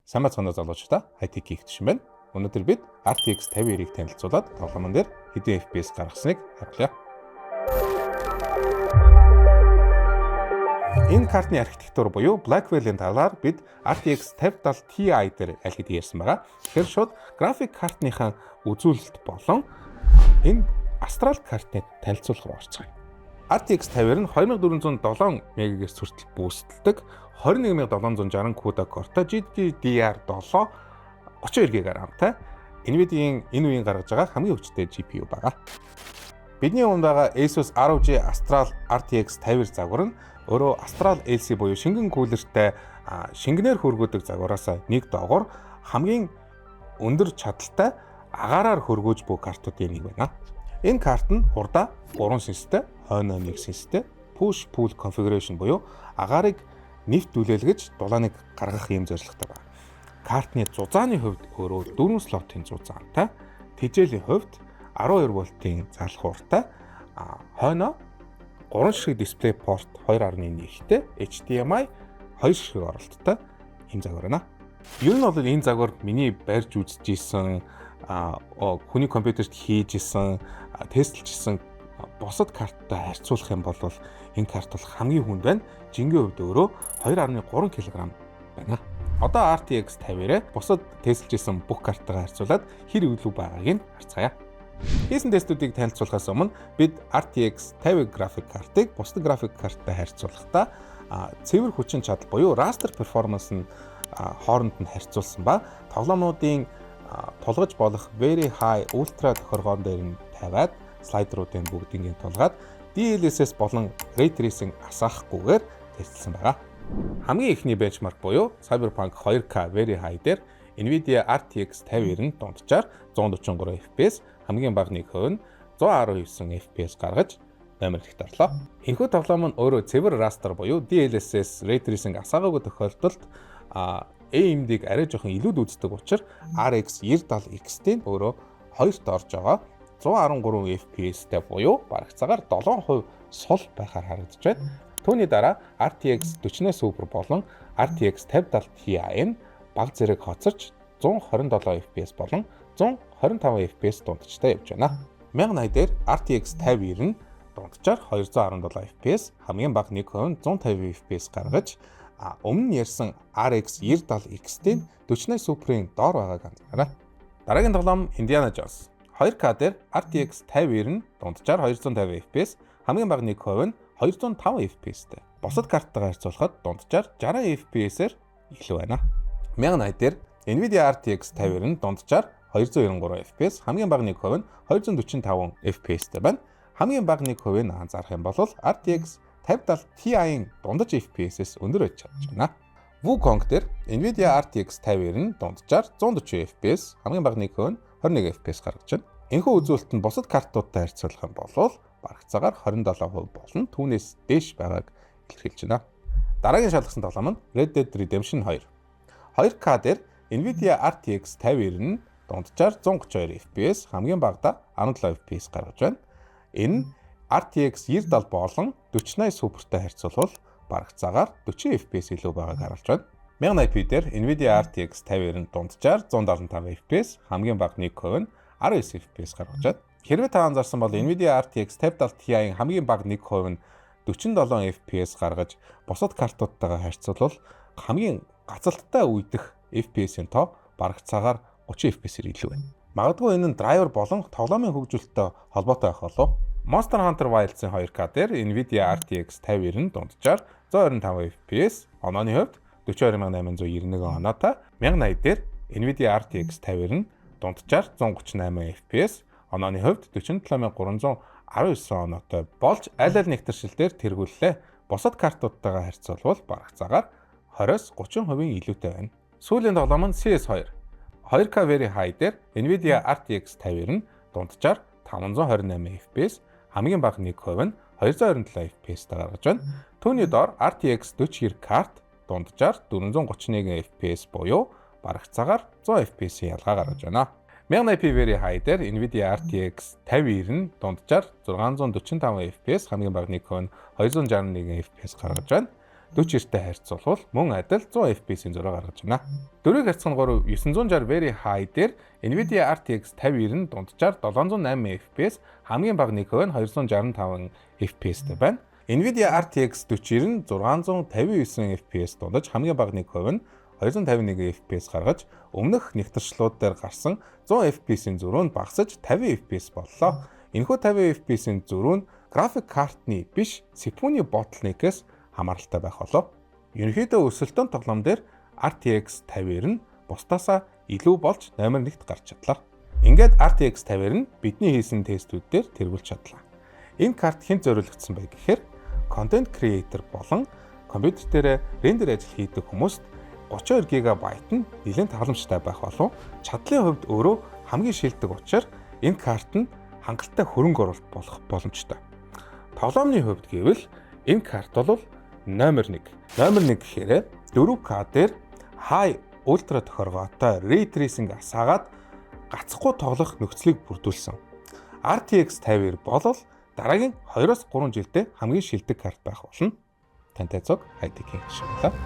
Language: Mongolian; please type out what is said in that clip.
Сайн бацгаана залуучдаа, IT гихтшин байна. Өнөөдөр бид RTX 5090-ийг танилцуулаад тоглоомн дээр хэдэн FPS гаргасныг харуулъя. Энэ картны архитектур буюу Blackwell-ийн талаар бид RTX 5070 Ti дээр аль хэдийн ярьсан байгаа. Тэгэхээр шууд график картныхаа үзүүлэлт болон энэ Astral картыг танилцуулахаар орцгоё. RTX 5090 2407 МГц хүртэл бүүсэлдэг 21760 CUDA core-тай GDDR7 32 GB RAM-тай NVIDIA-ийн энэ үеийн гаргаж байгаа хамгийн хүчтэй GPU байгаа. Бидний өмнө байгаа Asus ROG Astral RTX 50 загвар нь өөрөө Astral LC буюу шингэн кулертэй шингэнээр хөргөөдөг загвараас нэг доогоор хамгийн өндөр чадалтай агаараар хөргөөж буй картуудын нэг байна. Энэ карт нь урдаа 3 сенстэй, хойноо 1 сенстэй push pull configuration буюу агаарыг нэвт түлээлгэж дулааныг гаргах юм зорилготой байна. Картны зузааны хувьд өөрөө 4 слотын зузаантай, тэжээлийн хувьд 12 вольтын залхууртай, хойноо 3 ширхэг дисплей порт 2.1-тэй, HDMI 2 ширхэг оролттой ийм загвар байна. Ер нь бол энэ загвар миний барьж үзэж исэн, хүний компьютерт хийж исэн, тестэлж исэн бусад карттай харьцуулах юм бол энэ карт бол хамгийн хүнд байна. Жингийн хувьд өөрөө 2.3 кг байна. Одоо RTX 50-ээр бусад тестэлж исэн бүх карттайгаа харьцуулаад хэр илүү байгааг нь харцгаая. Хийсэн тестүүдийг танилцуулахаас өмнө бид RTX 50 график картыг бусад график карттай харьцуулахдаа цэвэр хүчин чадал буюу raster performance нь хооронд нь харьцуулсан ба тоглоомнуудын тулгаж болох very high ultra тохиргоон дээр нь тавиад слайдеруудын бүгдийг тулгаад DLSS болон Ray Tracing асаахгүйгээр тестэлсэн байгаа. Хамгийн ихний бенчмарк буюу Cyberpunk 2K Very High дээр NVIDIA RTX 5090 дунджаар 143 FPS, хамгийн бага нэг хувь нь 119 FPS гаргаж номер ихт орлоо. Энэхүү тоглоом нь өөрөө цэвэр raster буюу DLSS Ray Tracing асаагаагүй тохиолдолд AMD-г арай жоохон илүүд үздэг учраас RX 9070 XT-ийн өөрөө хоёрт орж байгаа 113 FPS-тэй буюу барагцаагаар 7% сул байхаар харагдаж байна. Түүний дараа RTX 40 Super болон RTX 5070 Ti нь бага зэрэг хоцорч 127 FPS болон 125 FPS дундчтай явж байна. 1080 дээр RTX 5090 дунджаар 217 FPS, хамгийн бага нэг хувь 150 FPS гаргаж өмнө ярьсан RX 9070 XT-ийн 40 Super-ийн доор байгааг анзаарна. Дараагийн тоглоом Indiana Jones 2K дээр RTX 5090 дунджаар 250 FPS, хамгийн бага нэг хувь нь 205 FPS-тэй. Бусад карттайгаар харьцуулахад дунджаар 60 FPS-ээр илүү байна. 1080 дээр NVIDIA RTX 5090 дунджаар 293 FPS, хамгийн бага нэг хувь нь 245 FPS-тэй байна. Хамгийн бага нэг хувийг анзаарах юм бол RTX 5070 Ti-ийн дундаж FPS-с өндөр байж чадж байна. Wukong дээр NVIDIA RTX 5090 дунджаар 140 FPS, хамгийн бага нэг хувь нь 21 FPS гаргаж байна. Энэхүү үзүүлэлт нь бусад картуудтай харьцуулах юм бол барагцаагаар 27% болон түүнээс дээш байгааг илэрхийлж байна. Дараагийн шалгасан тоглоом нь Red Dead Redemption 2. 2K дээр NVIDIA RTX 5090 дунджаар 132 FPS, хамгийн багадаа 17 FPS гаргаж байна. Энэ RTX 9070 болон 4080 Super-тай харьцуулбал барагцаагаар 40 FPS илүү байгааг харуулж байна. 1080p дээр NVIDIA RTX 5090 дунджаар 175 FPS, хамгийн бага нэг хувь нь 19 FPS гаргаж байна. Хэрвээ та анзаарсан бол NVIDIA RTX 5070 Ti-ийн хамгийн бага нэг хувь нь 47 FPS гаргаж бусад картуудтайгаа харьцуулбал хамгийн гацалттай үйдэх FPS-ийн тоо барагцаагаар 30 FPS-ээр илүү байна. Магадгүй энэ нь драйвер болон тоглоомын хөгжүүлэлттэй холбоотой байх болов. Monster Hunter Wilds-ийн 2K дээр NVIDIA RTX 5090 дунджаар 125 FPS, онооны хувьд 42891 оноотой, 1080 дээр NVIDIA RTX 5090 дунджаар 138 FPS, онооны хувьд 47319 оноотой болж аль нэгтэршилээр тэргүүллээ. Бусад картуудтайгаа харьцуулбал барагцаагаар 20-30% илүүтэй байна. Сүүлийн тоглоом нь CS2. 2K Very High дээр NVIDIA RTX 5090 дунджаар 528 FPS, хамгийн бага нэг хувь нь 227 FPS-тэй гаргаж байна. Түүний доор RTX 4090 карт дунджаар 431 FPS буюу барагцаагаар 100 FPS-ийн ялгаа гаргаж байна. 1080p Very High дээр NVIDIA RTX 5090 дунджаар 645 FPS, хамгийн бага нэг хувь нь 261 FPS гаргаж байна. 40-тэй харьцуулбал мөн адил 100 FPS-ийн зураг гаргаж байна. Дөрвийг харьцангуй 960 Very High дээр Nvidia RTX 5090 дунджаар 708 FPS, хамгийн бага Nikon 265 FPS-тэй байна. Nvidia RTX 4090 659 FPS дундаж хамгийн бага Nikon 251 FPS гаргаж өмнөх нэгтэрчлүүд дээр гарсан 100 FPS-ийн зөрүүнд багасж 50 FPS боллоо. Энэхүү 50 FPS-ийн зөрүү нь график картны биш CPU-ний bottleneck-ээс хамааралтай байх болов. Ерөнхийдөө өсөлтөн тоглоом дээр RTX 5090 бусдаасаа илүү болж номер 1-т гарч чадлаа. Ингээд RTX 5090 бидний хийсэн тестүүд дээр тэргүүлж чадлаа. Энэ карт хэн зориулагдсан бэ гэхээр content creator болон компьютер дээр рендер ажил хийдэг хүмүүст 32 ГБ нь нэлээд халамжтай байх болов. Чадлын хувьд өөрөө хамгийн шилдэг учраас энэ карт нь хангалттай хөрөнгө оруулалт болох боломжтой. Тоглоомны хувьд гэвэл энэ карт бол номер 1. Номер 1 гэхээр 4K дээр high ультра тохиргоотой ray tracing асаагаад гацхгүй тоглох нөхцөлийг бүрдүүлсэн. RTX 50 бол дараагийн 2-3 жилдээ хамгийн шилдэг карт байх болно. Тантай цог хайдгийн шиг байна.